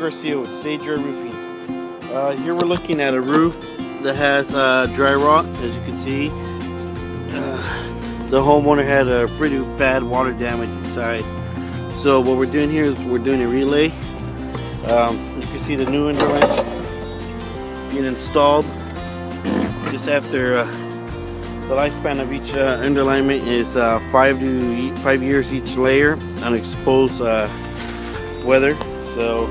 Garcia with Stage Your Roofing. Here we're looking at a roof that has dry rot, as you can see. The homeowner had a pretty bad water damage inside. So what we're doing here is we're doing a relay. You can see the new underlayment being installed just after the lifespan of each underlayment is 5 years each layer on exposed weather. So